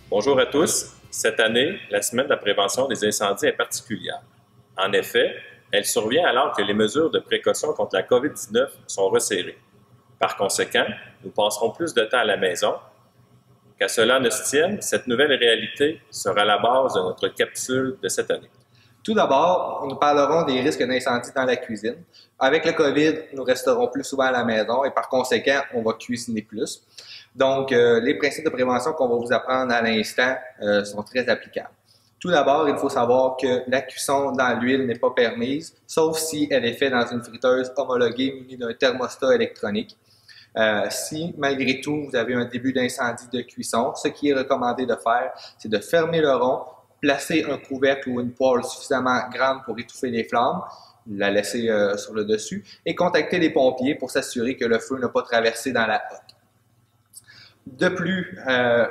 Bonjour à tous. Cette année, la semaine de la prévention des incendies est particulière. En effet, elle survient alors que les mesures de précaution contre la COVID-19 sont resserrées. Par conséquent, nous passerons plus de temps à la maison. Qu'à cela ne se tienne, cette nouvelle réalité sera la base de notre capsule de cette année. Tout d'abord, nous parlerons des risques d'incendie dans la cuisine. Avec le COVID, nous resterons plus souvent à la maison et par conséquent, on va cuisiner plus. Donc, les principes de prévention qu'on va vous apprendre à l'instant sont très applicables. Tout d'abord, il faut savoir que la cuisson dans l'huile n'est pas permise, sauf si elle est faite dans une friteuse homologuée munie d'un thermostat électronique. Si, malgré tout, vous avez un début d'incendie de cuisson, ce qui est recommandé de faire, c'est de fermer le rond, placer un couvercle ou une poêle suffisamment grande pour étouffer les flammes, la laisser sur le dessus, et contacter les pompiers pour s'assurer que le feu n'a pas traversé dans la hotte. De plus,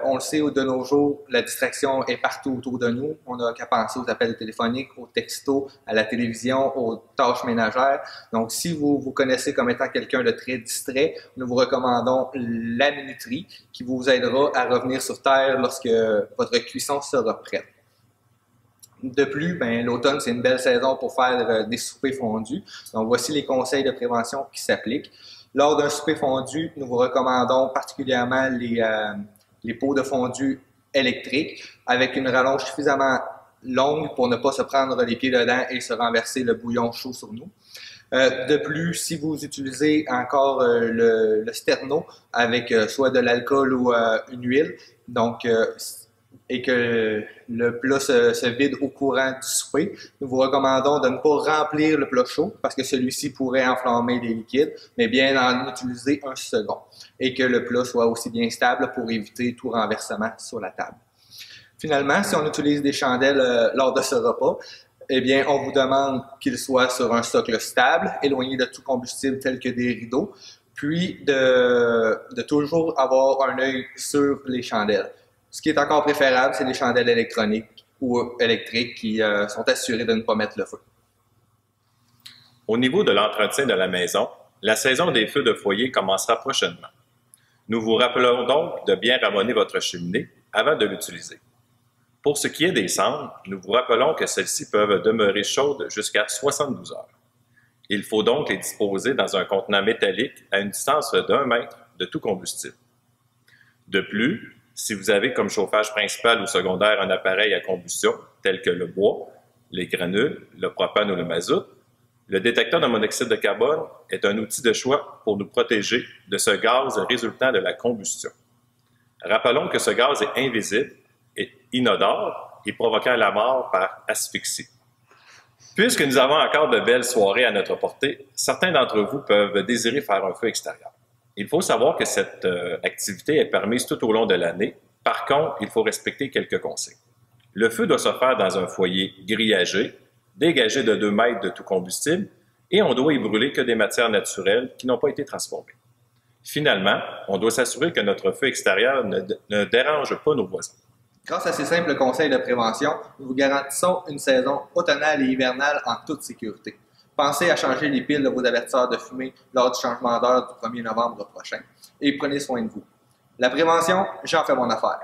on le sait, de nos jours, la distraction est partout autour de nous. On n'a qu'à penser aux appels téléphoniques, aux textos, à la télévision, aux tâches ménagères. Donc, si vous vous connaissez comme étant quelqu'un de très distrait, nous vous recommandons la minuterie qui vous aidera à revenir sur Terre lorsque votre cuisson sera prête. De plus, l'automne, c'est une belle saison pour faire des soupers fondus. Donc, voici les conseils de prévention qui s'appliquent. Lors d'un souper fondu, nous vous recommandons particulièrement les pots de fondu électriques avec une rallonge suffisamment longue pour ne pas se prendre les pieds dedans et se renverser le bouillon chaud sur nous. De plus, si vous utilisez encore le sterno avec soit de l'alcool ou une huile, et que le plat se vide au courant du souper, nous vous recommandons de ne pas remplir le plat chaud parce que celui-ci pourrait enflammer les liquides, mais bien en utiliser un second et que le plat soit aussi bien stable pour éviter tout renversement sur la table. Finalement, si on utilise des chandelles lors de ce repas, eh bien, on vous demande qu'il soit sur un socle stable, éloigné de tout combustible tel que des rideaux, puis de toujours avoir un œil sur les chandelles. Ce qui est encore préférable, c'est les chandelles électroniques ou électriques qui sont assurées de ne pas mettre le feu. Au niveau de l'entretien de la maison, la saison des feux de foyer commencera prochainement. Nous vous rappelons donc de bien ramoner votre cheminée avant de l'utiliser. Pour ce qui est des cendres, nous vous rappelons que celles-ci peuvent demeurer chaudes jusqu'à 72 heures. Il faut donc les disposer dans un contenant métallique à une distance d'1 mètre de tout combustible. De plus, si vous avez comme chauffage principal ou secondaire un appareil à combustion tel que le bois, les granules, le propane ou le mazout, le détecteur de monoxyde de carbone est un outil de choix pour nous protéger de ce gaz résultant de la combustion. Rappelons que ce gaz est invisible et inodore et provoquant la mort par asphyxie. Puisque nous avons encore de belles soirées à notre portée, certains d'entre vous peuvent désirer faire un feu extérieur. Il faut savoir que cette activité est permise tout au long de l'année. Par contre, il faut respecter quelques consignes. Le feu doit se faire dans un foyer grillagé, dégagé de 2 mètres de tout combustible, et on doit y brûler que des matières naturelles qui n'ont pas été transformées. Finalement, on doit s'assurer que notre feu extérieur ne dérange pas nos voisins. Grâce à ces simples conseils de prévention, nous vous garantissons une saison automnale et hivernale en toute sécurité. Pensez à changer les piles de vos avertisseurs de fumée lors du changement d'heure du 1er novembre prochain et prenez soin de vous. La prévention, j'en fais mon affaire.